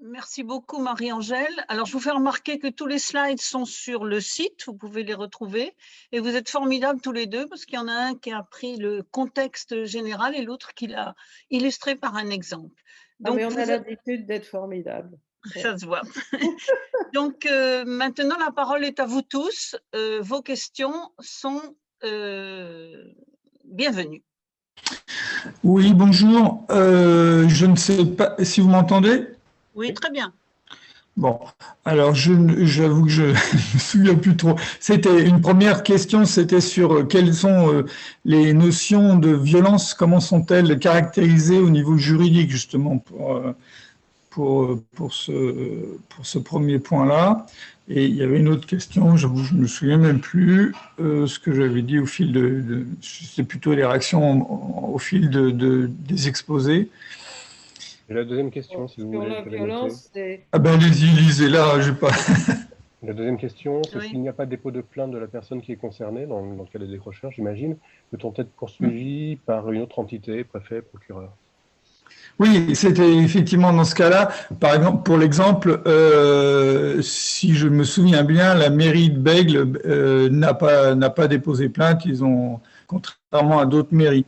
Merci beaucoup, Marie-Angèle. Alors, je vous fais remarquer que tous les slides sont sur le site, vous pouvez les retrouver. Et vous êtes formidables tous les deux, parce qu'il y en a un qui a pris le contexte général et l'autre qui l'a illustré par un exemple. Ah, mais Donc, on a l'habitude d'être formidable. ça se voit. Donc, maintenant, la parole est à vous tous. Vos questions sont bienvenues. Oui, bonjour. Je ne sais pas si vous m'entendez. Oui, très bien. Bon, alors j'avoue que je ne me souviens plus trop. C'était une première question, c'était sur quelles sont les notions de violence, comment sont-elles caractérisées au niveau juridique, justement, pour ce premier point-là. Et il y avait une autre question, j'avoue, je ne me souviens même plus ce que j'avais dit au fil c'est plutôt les réactions au fil des exposés. Et la deuxième question, si vous voulez. Sur la violence, c'est... Ah ben allez-y, lisez-la, j'ai pas... La deuxième question, c'est Oui. s'il n'y a pas de dépôt de plainte de la personne qui est concernée, dans le cas des décrocheurs, j'imagine, peut-on être poursuivi par une autre entité, préfet, procureur? Oui, c'était effectivement dans ce cas-là. Par exemple, pour l'exemple, si je me souviens bien, la mairie de Bègles n'a pas déposé plainte. Ils ont, contrairement à d'autres mairies.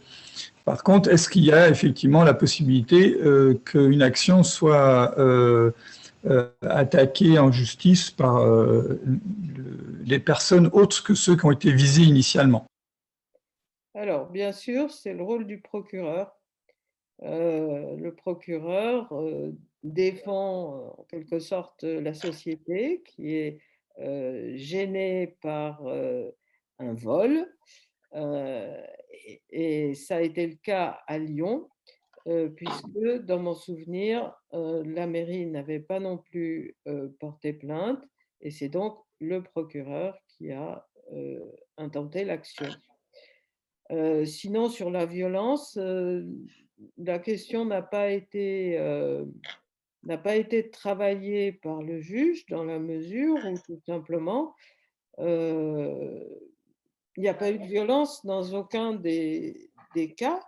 Par contre, est-ce qu'il y a effectivement la possibilité qu'une action soit attaquée en justice par les personnes autres que ceux qui ont été visés initialement? Alors, bien sûr, c'est le rôle du procureur. Le procureur défend en quelque sorte la société qui est gênée par un vol. Et ça a été le cas à Lyon, puisque dans mon souvenir, la mairie n'avait pas non plus porté plainte, et c'est donc le procureur qui a intenté l'action. Sinon, sur la violence, la question n'a pas été travaillée par le juge dans la mesure où tout simplement, il n'y a pas eu de violence dans aucun des cas,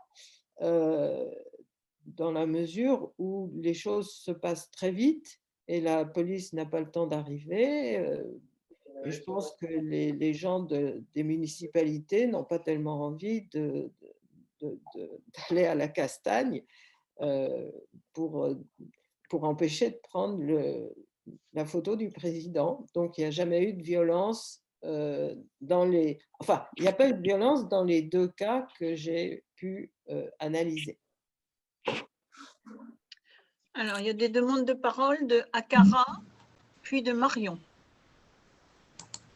dans la mesure où les choses se passent très vite et la police n'a pas le temps d'arriver. Et je pense que les gens des municipalités n'ont pas tellement envie d'aller à la castagne pour empêcher de prendre la photo du président. Donc, il n'y a jamais eu de violence Enfin, il n'y a pas eu de violence dans les deux cas que j'ai pu analyser. Alors, il y a des demandes de parole de Akara, puis de Marion.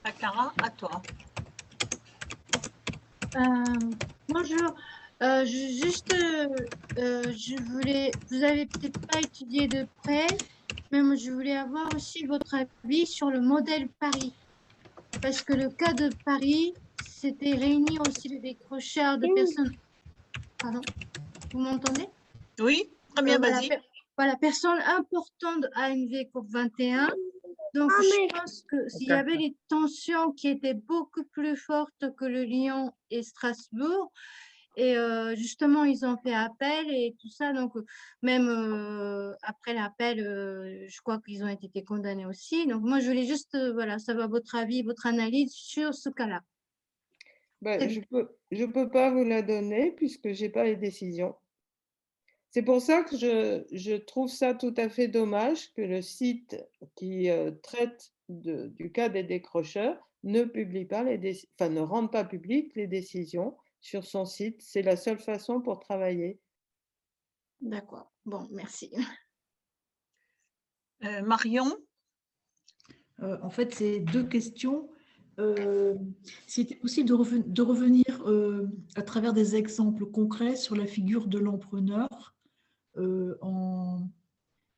Akara, à toi. Bonjour. Vous avez peut-être pas étudié de près, mais moi, je voulais avoir aussi votre avis sur le modèle Paris. Parce que le cas de Paris, c'était réuni aussi les décrocheurs de personnes. Pardon, vous m'entendez? Oui, très bien, vas-y. Voilà, personnes importantes de AMV COP 21. Donc, je pense que s'il y avait des tensions qui étaient beaucoup plus fortes que le Lyon et Strasbourg, et justement, ils ont fait appel et tout ça. Donc, même après l'appel, je crois qu'ils ont été condamnés aussi. Donc, moi, je voulais juste voilà, savoir votre avis, votre analyse sur ce cas-là. Ben, je peux pas vous la donner puisque j'ai pas les décisions. C'est pour ça que je trouve ça tout à fait dommage que le site qui traite du cas des décrocheurs ne publie pas ne rende pas publiques les décisions sur son site. C'est la seule façon pour travailler. D'accord. Bon, merci. Marion? En fait, c'est deux questions. S'il était possible de revenir à travers des exemples concrets sur la figure de l'empreneur en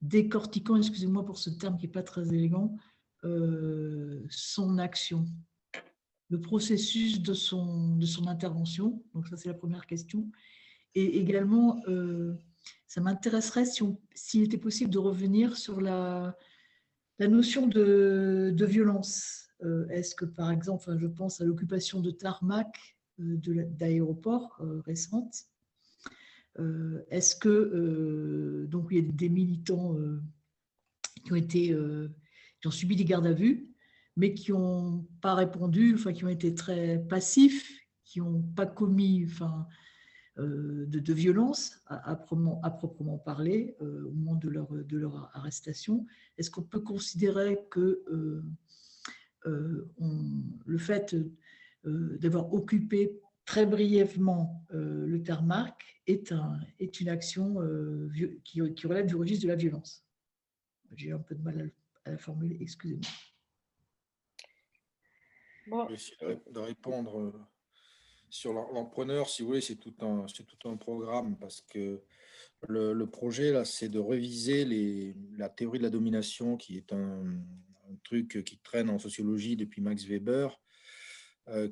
décortiquant, excusez-moi pour ce terme qui n'est pas très élégant, son action, le processus de son intervention. Donc ça, c'est la première question. Et également, ça m'intéresserait s'il était possible de revenir sur la notion de violence. Est-ce que, par exemple, je pense à l'occupation de tarmac d'aéroports récente, est-ce que, donc il y a des militants qui ont subi des gardes à vue, mais qui n'ont pas répondu, enfin, qui ont été très passifs, qui n'ont pas commis de violence à proprement parler au moment de leur arrestation. Est-ce qu'on peut considérer que le fait d'avoir occupé très brièvement le tarmac est une action qui relève du registre de la violence? J'ai un peu de mal à la formuler, excusez-moi. Je vais essayer de répondre sur l'empreneur. Si vous voulez, c'est tout un programme, parce que le projet, là, c'est de réviser la théorie de la domination, qui est un truc qui traîne en sociologie depuis Max Weber,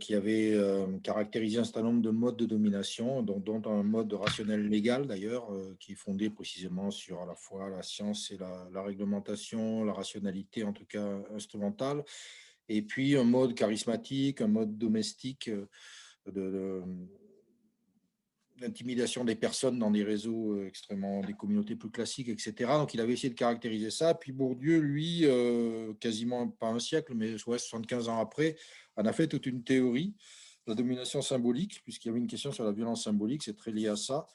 qui avait caractérisé un certain nombre de modes de domination, dont un mode rationnel légal d'ailleurs, qui est fondé précisément sur à la fois la science et la réglementation, la rationalité en tout cas instrumentale, et puis un mode charismatique, un mode domestique d'intimidation des personnes dans des réseaux extrêmement, des communautés plus classiques, etc. Donc, il avait essayé de caractériser ça. Puis Bourdieu, lui, quasiment pas un siècle, mais 75 ans après, en a fait toute une théorie de la domination symbolique, puisqu'il y avait une question sur la violence symbolique, c'est très lié à ça,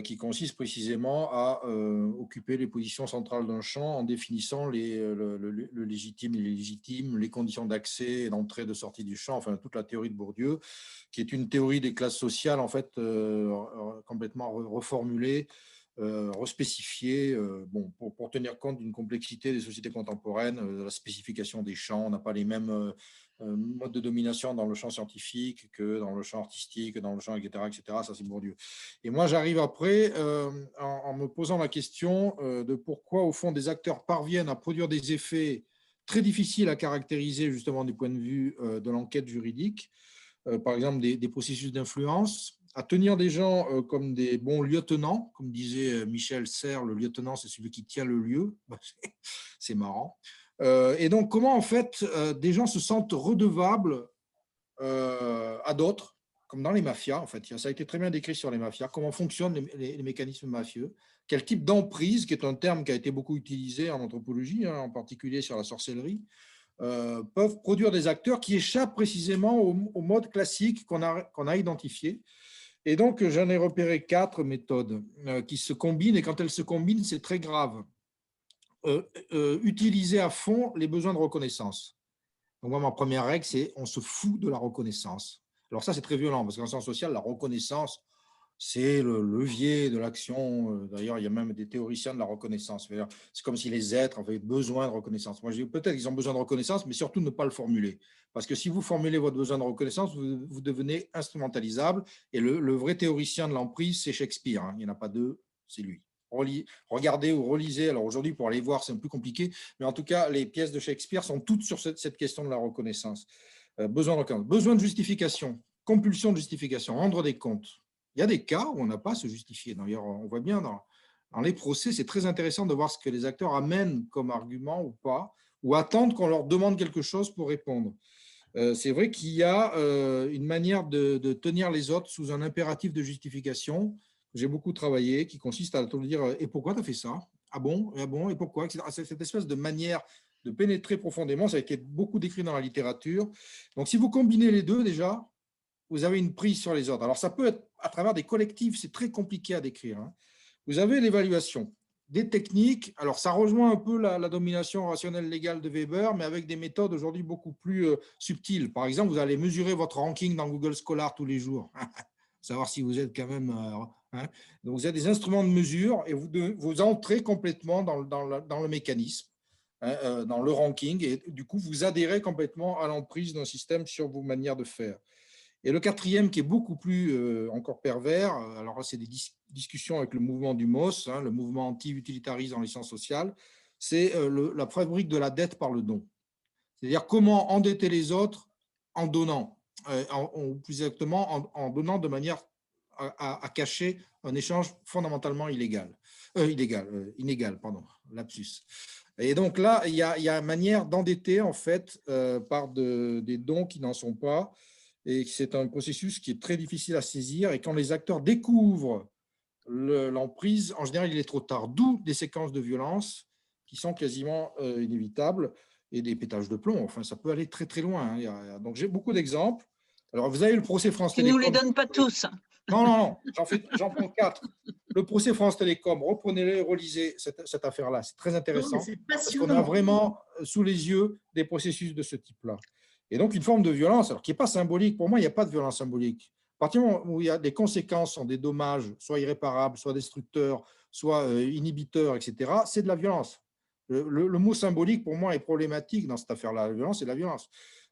qui consiste précisément à occuper les positions centrales d'un champ en définissant le légitime et l'illégitime, les conditions d'accès et d'entrée, de sortie du champ, enfin toute la théorie de Bourdieu, qui est une théorie des classes sociales en fait complètement reformulée, respécifiée, pour tenir compte d'une complexité des sociétés contemporaines, de la spécification des champs. On n'a pas les mêmes mode de domination dans le champ scientifique que dans le champ artistique, dans le champ, etc. Ça, c'est Bourdieu. Et moi, j'arrive après en me posant la question de pourquoi, au fond, des acteurs parviennent à produire des effets très difficiles à caractériser, justement, du point de vue de l'enquête juridique, par exemple, des processus d'influence, à tenir des gens comme des bons lieutenants, comme disait Michel Serres, le lieutenant, c'est celui qui tient le lieu. C'est marrant. Et donc, comment en fait des gens se sentent redevables à d'autres, comme dans les mafias, en fait. Ça a été très bien décrit sur les mafias, comment fonctionnent les mécanismes mafieux, quel type d'emprise, qui est un terme qui a été beaucoup utilisé en anthropologie, en particulier sur la sorcellerie, peuvent produire des acteurs qui échappent précisément au mode classique qu'on a identifié. Et donc, j'en ai repéré 4 méthodes qui se combinent, et quand elles se combinent, c'est très grave. Utiliser à fond les besoins de reconnaissance. Donc, moi, ma première règle, c'est on se fout de la reconnaissance. Alors ça, c'est très violent, parce qu'en sciences sociales, la reconnaissance, c'est le levier de l'action. D'ailleurs, il y a même des théoriciens de la reconnaissance. C'est comme si les êtres avaient besoin de reconnaissance. Moi, je dis peut-être qu'ils ont besoin de reconnaissance, mais surtout ne pas le formuler. Parce que si vous formulez votre besoin de reconnaissance, vous devenez instrumentalisable. Et le vrai théoricien de l'emprise, c'est Shakespeare. Il n'y en a pas deux, c'est lui. Regardez ou relisez. Alors aujourd'hui, pour aller voir, c'est un peu plus compliqué, mais en tout cas, les pièces de Shakespeare sont toutes sur cette question de la reconnaissance. Besoin de reconnaissance, besoin de justification, compulsion de justification, rendre des comptes. Il y a des cas où on n'a pas à se justifier. D'ailleurs, on voit bien dans les procès, c'est très intéressant de voir ce que les acteurs amènent comme argument ou pas, ou attendent qu'on leur demande quelque chose pour répondre. C'est vrai qu'il y a une manière de tenir les autres sous un impératif de justification. J'ai beaucoup travaillé, qui consiste à te dire « Et pourquoi tu as fait ça ? Ah bon ? Et pourquoi ?» Cette espèce de manière de pénétrer profondément, ça a été beaucoup décrit dans la littérature. Donc, si vous combinez les deux, déjà, vous avez une prise sur les autres. Alors, ça peut être à travers des collectifs, c'est très compliqué à décrire. Vous avez l'évaluation, des techniques. Alors, ça rejoint un peu la domination rationnelle légale de Weber, mais avec des méthodes aujourd'hui beaucoup plus subtiles. Par exemple, vous allez mesurer votre ranking dans Google Scholar tous les jours. Savoir si vous êtes quand même… Donc, vous avez des instruments de mesure et vous entrez complètement dans le mécanisme, dans le ranking, et du coup, vous adhérez complètement à l'emprise d'un système sur vos manières de faire. Et le quatrième, qui est beaucoup plus encore pervers, alors là, c'est des discussions avec le mouvement du MOS, le mouvement anti-utilitariste dans les sciences sociales, c'est la fabrique de la dette par le don. C'est-à-dire comment endetter les autres en donnant, ou plus exactement en donnant de manière à cacher un échange fondamentalement inégal, lapsus. Et donc là, il y a une manière d'endetter en fait par des dons qui n'en sont pas, et c'est un processus qui est très difficile à saisir. Et quand les acteurs découvrent l'emprise, en général, il est trop tard. D'où des séquences de violence qui sont quasiment inévitables, et des pétages de plomb. Enfin, ça peut aller très, très loin. Hein. Donc, j'ai beaucoup d'exemples. Alors, vous avez le procès France Tu ne nous les Télécom. donnes pas tous. Non, j'en prends 4. Le procès France Télécom, reprenez-le et relisez cette affaire-là. C'est très intéressant. C'est Parce qu'on a passionnant. vraiment sous les yeux des processus de ce type-là. Et donc, une forme de violence, alors qui n'est pas symbolique. Pour moi, il n'y a pas de violence symbolique. À partir du moment où il y a des conséquences, sont des dommages, soit irréparables, soit destructeurs, soit inhibiteurs, etc., c'est de la violence. Le mot symbolique, pour moi, est problématique dans cette affaire-là. La violence, c'est la violence.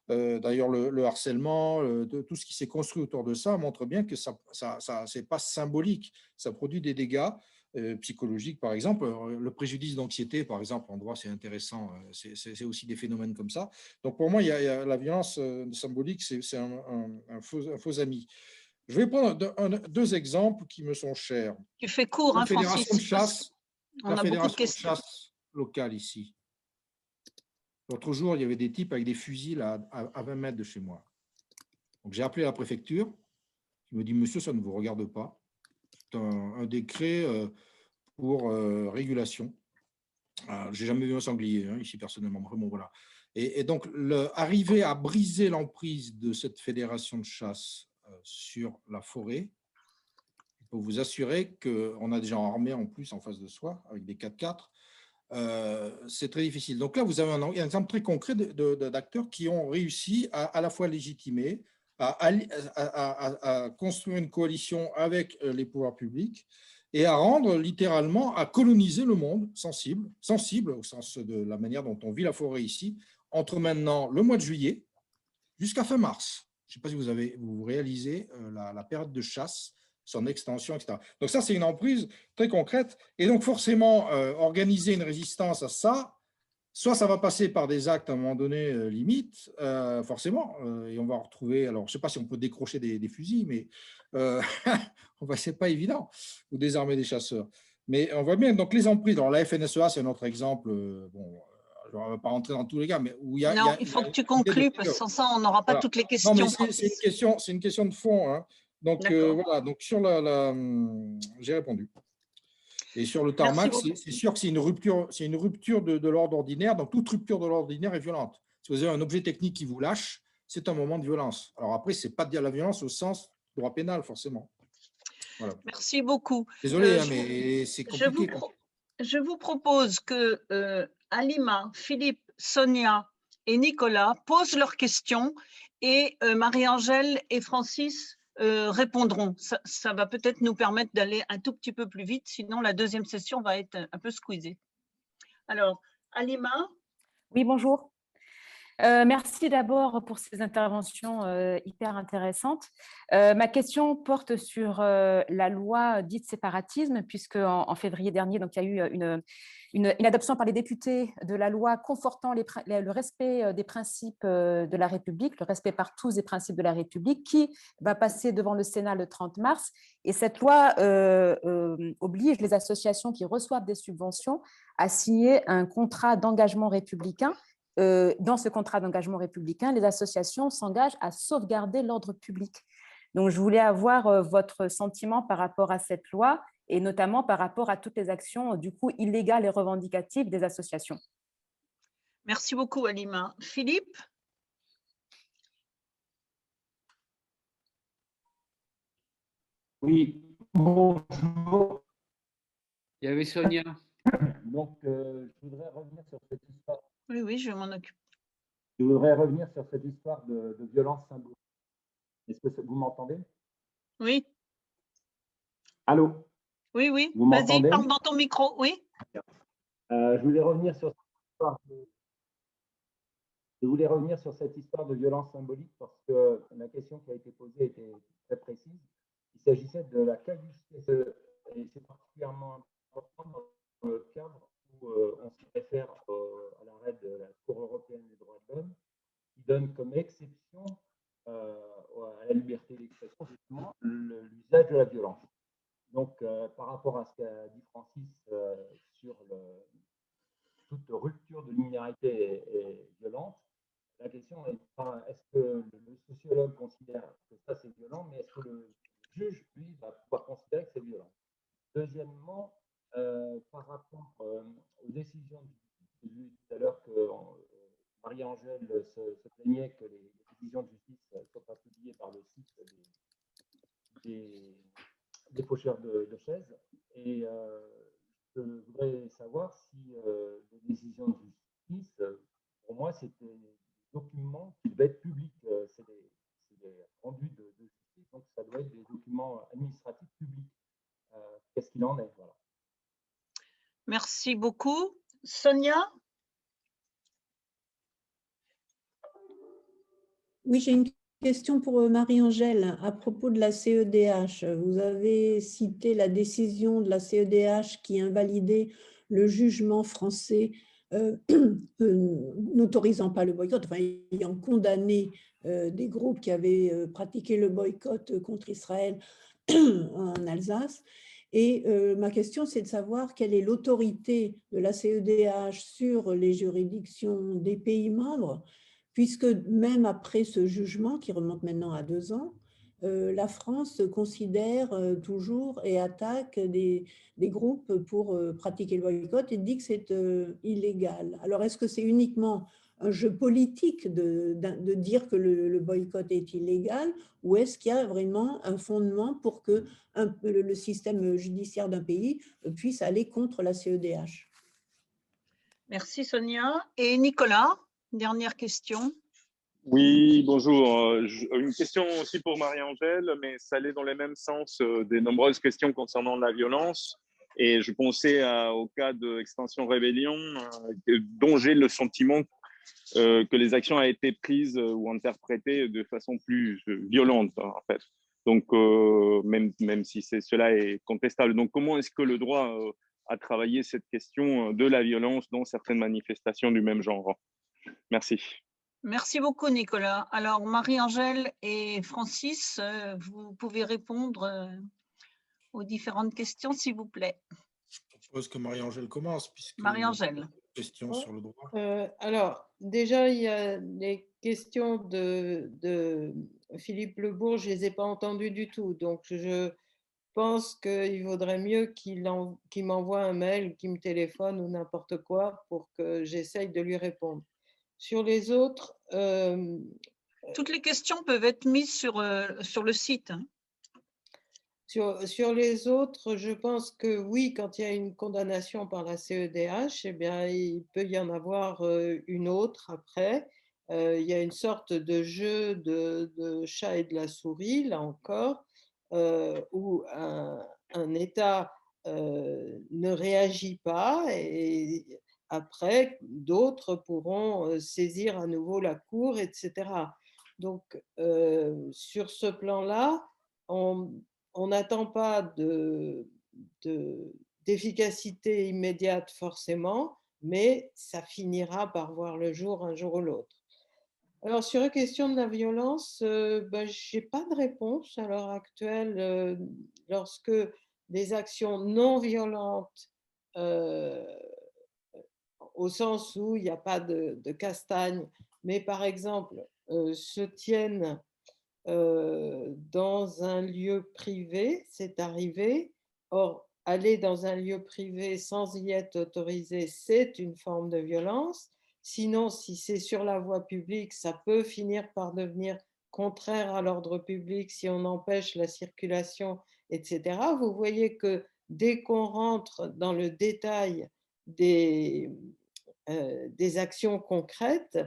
D'ailleurs, le harcèlement, tout ce qui s'est construit autour de ça montre bien que ça c'est pas symbolique. Ça produit des dégâts psychologiques, par exemple. Le préjudice d'anxiété, par exemple, en droit, c'est intéressant. C'est aussi des phénomènes comme ça. Donc, pour moi, il y a la violence symbolique, c'est un faux ami. Je vais prendre deux exemples qui me sont chers. Tu fais court, La hein, Francis. fédération de chasse, On a beaucoup de questions. chasse locale ici. L'autre jour, il y avait des types avec des fusils à 20 mètres de chez moi. Donc, j'ai appelé la préfecture. Il me dit, monsieur, ça ne vous regarde pas. C'est un décret pour régulation. Je n'ai jamais vu un sanglier ici, personnellement. Bon, voilà. Et donc, arriver à briser l'emprise de cette fédération de chasse sur la forêt, il faut vous assurer qu'on a des gens armés en plus en face de soi, avec des 4x4. C'est très difficile. Donc là, vous avez un exemple très concret d'acteurs qui ont réussi à la fois légitimer, à construire une coalition avec les pouvoirs publics et à rendre littéralement, à coloniser le monde sensible au sens de la manière dont on vit la forêt ici, entre maintenant le mois de juillet jusqu'à fin mars. Je ne sais pas si vous réalisez la période de chasse, son extension, etc. Donc ça, c'est une emprise très concrète. Et donc forcément, organiser une résistance à ça, soit ça va passer par des actes à un moment donné limites, forcément, et on va retrouver, alors je ne sais pas si on peut décrocher des fusils, mais c'est pas évident, ou désarmer des chasseurs. Mais on voit bien, donc les emprises, alors la FNSEA, c'est un autre exemple, bon, je ne vais pas rentrer dans tous les cas, mais où il y a... Non, il faut que tu conclues, parce que sans ça, on n'aura pas toutes les questions. Non, mais c'est une question de fond. Hein. Donc, voilà, donc sur j'ai répondu. Et sur le tarmac, c'est sûr que c'est une rupture de l'ordre ordinaire. Donc, toute rupture de l'ordre ordinaire est violente. Si vous avez un objet technique qui vous lâche, c'est un moment de violence. Alors après, ce n'est pas de la violence au sens droit pénal, forcément. Voilà. Merci beaucoup. Désolé, mais c'est compliqué. Je vous propose que Alima, Philippe, Sonia et Nicolas posent leurs questions et Marie-Angèle et Francis répondront. Ça va peut-être nous permettre d'aller un tout petit peu plus vite, sinon la deuxième session va être un peu squeezée. Alors, Alima. Oui, bonjour. Merci d'abord pour ces interventions hyper intéressantes. Ma question porte sur la loi dite séparatisme, puisque en février dernier, donc, il y a eu une adoption par les députés de la loi confortant le respect des principes de la République, le respect par tous des principes de la République, qui va passer devant le Sénat le 30 mars. Et cette loi oblige les associations qui reçoivent des subventions à signer un contrat d'engagement républicain. Dans ce contrat d'engagement républicain, les associations s'engagent à sauvegarder l'ordre public. Donc, je voulais avoir votre sentiment par rapport à cette loi et notamment par rapport à toutes les actions du coup illégales et revendicatives des associations. Merci beaucoup, Alima. Philippe? Oui, bonjour. Il y avait Sonia. Donc, je voudrais revenir sur cette histoire. Oui, je m'en occupe. Je voudrais revenir sur cette histoire de violence symbolique. Est-ce que vous m'entendez? Oui. Allô? Oui. Vous m'entendez? Vas-y, parle dans ton micro, oui. Je voulais revenir sur cette histoire de violence symbolique parce que la question qui a été posée était très précise. Il s'agissait de la caducité, et c'est particulièrement important dans le cadre où on se réfère à l'arrêt de la Cour européenne des droits de l'homme, qui donne comme exception à la liberté d'expression justement l'usage de la violence. Donc, par rapport à ce qu'a dit Francis sur toute rupture de linéarité est violente, la question n'est pas est-ce que le sociologue considère que ça c'est violent, mais est-ce que le juge, lui, va pouvoir considérer que c'est violent. Deuxièmement, par rapport aux décisions craignait que les décisions de justice ne soient pas publiées par le site des faucheurs de chaises. Et je voudrais savoir si les décisions de justice, pour moi, c'était des documents qui devaient être publics. C'est des rendus de justice, donc ça doit être des documents administratifs publics. Qu'est-ce qu'il en est, voilà. Merci beaucoup. Sonia? Oui, j'ai une question pour Marie-Angèle à propos de la CEDH. Vous avez cité la décision de la CEDH qui invalidait le jugement français n'autorisant pas le boycott, enfin ayant condamné des groupes qui avaient pratiqué le boycott contre Israël en Alsace. Et ma question, c'est de savoir quelle est l'autorité de la CEDH sur les juridictions des pays membres, puisque même après ce jugement, qui remonte maintenant à 2 ans, la France considère toujours et attaque des groupes pour pratiquer le boycott et dit que c'est illégal. Alors, est-ce que c'est uniquement un jeu politique de dire que le boycott est illégal, ou est-ce qu'il y a vraiment un fondement pour que le système judiciaire d'un pays puisse aller contre la CEDH? Merci Sonia. Et Nicolas, dernière question. Oui, bonjour. Une question aussi pour Marie-Angèle, mais ça allait dans le même sens des nombreuses questions concernant la violence. Et je pensais au cas d'Extinction Rébellion, dont j'ai le sentiment que les actions ont été prises ou interprétées de façon plus violente, en fait. Donc, même si cela est contestable. Donc, comment est-ce que le droit a travaillé cette question de la violence dans certaines manifestations du même genre? Merci. Merci beaucoup, Nicolas. Alors, Marie-Angèle et Francis, vous pouvez répondre aux différentes questions, s'il vous plaît. Je propose que Marie-Angèle commence, puisque Marie-Angèle. Question sur le droit. Alors, déjà, il y a les questions de Philippe Lebourg, je ne les ai pas entendues du tout. Donc, je pense qu'il vaudrait mieux qu'il m'envoie un mail, qu'il me téléphone ou n'importe quoi pour que j'essaye de lui répondre. Sur les autres… toutes les questions peuvent être mises sur le site. Hein. Sur les autres, je pense que oui, quand il y a une condamnation par la CEDH, eh bien, il peut y en avoir une autre après. Il y a une sorte de jeu de chat et de la souris, là encore, où un État ne réagit pas et après, d'autres pourront saisir à nouveau la Cour, etc. Donc, sur ce plan-là, on n'attend pas d'efficacité immédiate forcément, mais ça finira par voir le jour un jour ou l'autre. Alors, sur la question de la violence, je n'ai pas de réponse à l'heure actuelle. Lorsque des actions non violentes, au sens où il n'y a pas de castagne, mais par exemple se tiennent dans un lieu privé, c'est arrivé. Or, aller dans un lieu privé sans y être autorisé, c'est une forme de violence. Sinon, si c'est sur la voie publique, ça peut finir par devenir contraire à l'ordre public si on empêche la circulation, etc. Vous voyez que dès qu'on rentre dans le détail des actions concrètes,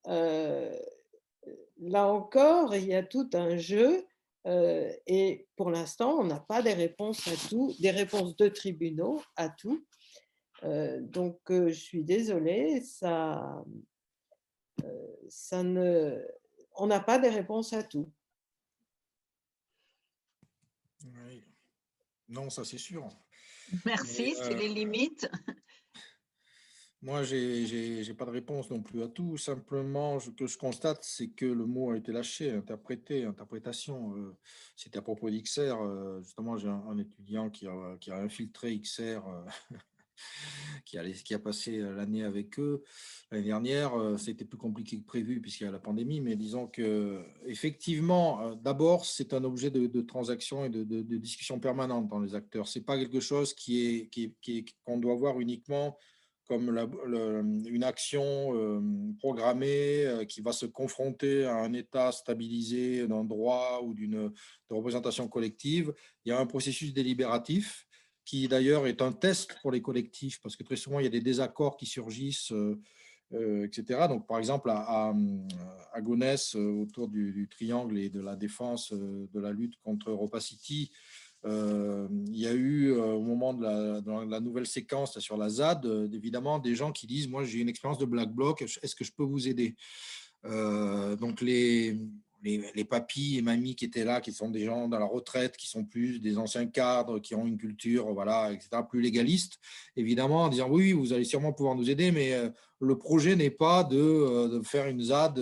là encore, il y a tout un jeu et pour l'instant, on n'a pas des réponses à tout, des réponses de tribunaux à tout. Donc, je suis désolée, on n'a pas des réponses à tout. Oui. Non, ça c'est sûr. Merci, c'est les limites. Moi, j'ai pas de réponse non plus à tout. Simplement, ce que je constate, c'est que le mot a été lâché, interprétation. C'était à propos d'XR. Justement, j'ai un étudiant qui a infiltré XR, qui a passé l'année avec eux. L'année dernière, c'était plus compliqué que prévu puisqu'il y a la pandémie, mais disons que effectivement, d'abord, c'est un objet de transaction et de discussion permanente dans les acteurs. C'est pas quelque chose qu'on doit voir uniquement comme une action programmée qui va se confronter à un État stabilisé d'un droit ou de représentation collective. Il y a un processus délibératif qui d'ailleurs est un test pour les collectifs, parce que très souvent il y a des désaccords qui surgissent, etc. Donc par exemple à Gonesse, autour du triangle et de la défense de la lutte contre Europacity, il y a eu au moment de la nouvelle séquence là, sur la ZAD, évidemment des gens qui disent moi j'ai une expérience de Black Bloc, est-ce que je peux vous aider? Donc les papis et mamies qui étaient là, qui sont des gens dans la retraite, qui sont plus des anciens cadres, qui ont une culture, voilà, etc., plus légaliste, évidemment, en disant oui, vous allez sûrement pouvoir nous aider, mais le projet n'est pas de faire une ZAD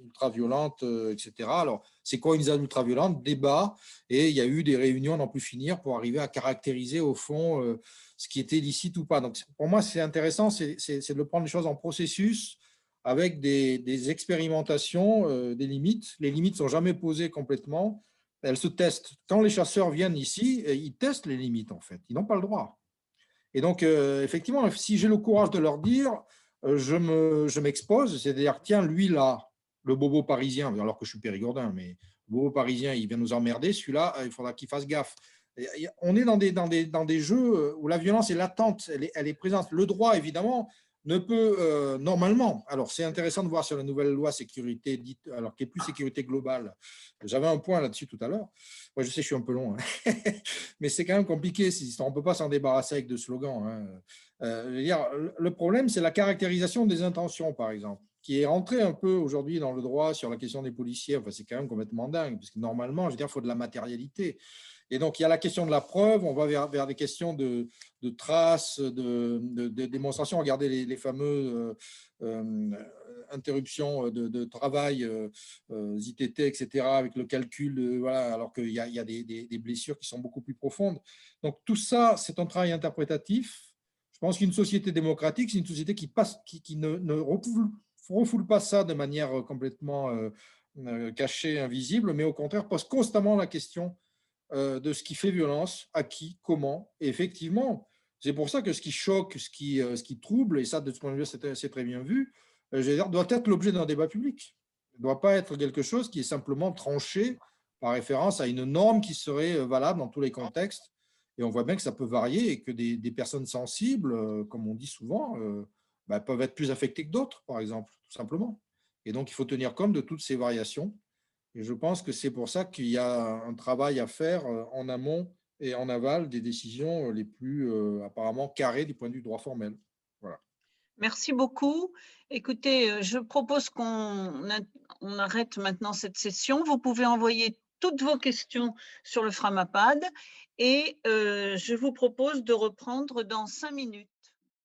ultra-violente, etc. Alors, c'est quoi une ZAD ultra-violente? Débat, et il y a eu des réunions à n'en plus finir pour arriver à caractériser au fond ce qui était licite ou pas. Donc, pour moi, c'est intéressant, c'est de prendre les choses en processus, avec des expérimentations des limites. Les limites ne sont jamais posées complètement, elles se testent. Quand les chasseurs viennent ici, ils testent les limites, en fait. Ils n'ont pas le droit. Et donc, effectivement, si j'ai le courage de leur dire, je m'expose, c'est-à-dire, tiens, lui, là, le bobo parisien, alors que je suis périgourdin, mais le bobo parisien, il vient nous emmerder, celui-là, il faudra qu'il fasse gaffe. On est dans des jeux où la violence est latente, elle est présente. Le droit, évidemment, ne peut normalement, alors c'est intéressant de voir sur la nouvelle loi sécurité dite, alors qui est plus sécurité globale. J'avais un point là-dessus tout à l'heure. Moi, je sais, je suis un peu long, hein. Mais c'est quand même compliqué. On ne peut pas s'en débarrasser avec de slogans, hein. Je veux dire, le problème, c'est la caractérisation des intentions, par exemple, qui est rentrée un peu aujourd'hui dans le droit sur la question des policiers. Enfin, c'est quand même complètement dingue, parce que normalement, je veux dire, il faut de la matérialité. Et donc, il y a la question de la preuve, on va vers des questions de traces, de démonstration. Regardez les fameux interruptions de travail, ITT, etc., avec le calcul, voilà, alors qu'il y a des blessures qui sont beaucoup plus profondes. Donc, tout ça, c'est un travail interprétatif. Je pense qu'une société démocratique, c'est une société qui ne refoule pas ça de manière complètement cachée, invisible, mais au contraire pose constamment la question de ce qui fait violence, à qui, comment. Et effectivement, c'est pour ça que ce qui choque, ce qui trouble, et ça, de ce point de vue, c'est très bien vu, je veux dire, doit être l'objet d'un débat public. Il ne doit pas être quelque chose qui est simplement tranché par référence à une norme qui serait valable dans tous les contextes. Et on voit bien que ça peut varier et que des personnes sensibles, comme on dit souvent, peuvent être plus affectées que d'autres, par exemple, tout simplement. Et donc, il faut tenir compte de toutes ces variations. Et je pense que c'est pour ça qu'il y a un travail à faire en amont et en aval des décisions les plus apparemment carrées du point de vue droit formel. Voilà. Merci beaucoup. Écoutez, je propose qu'on arrête maintenant cette session. Vous pouvez envoyer toutes vos questions sur le Framapad et je vous propose de reprendre dans 5 minutes.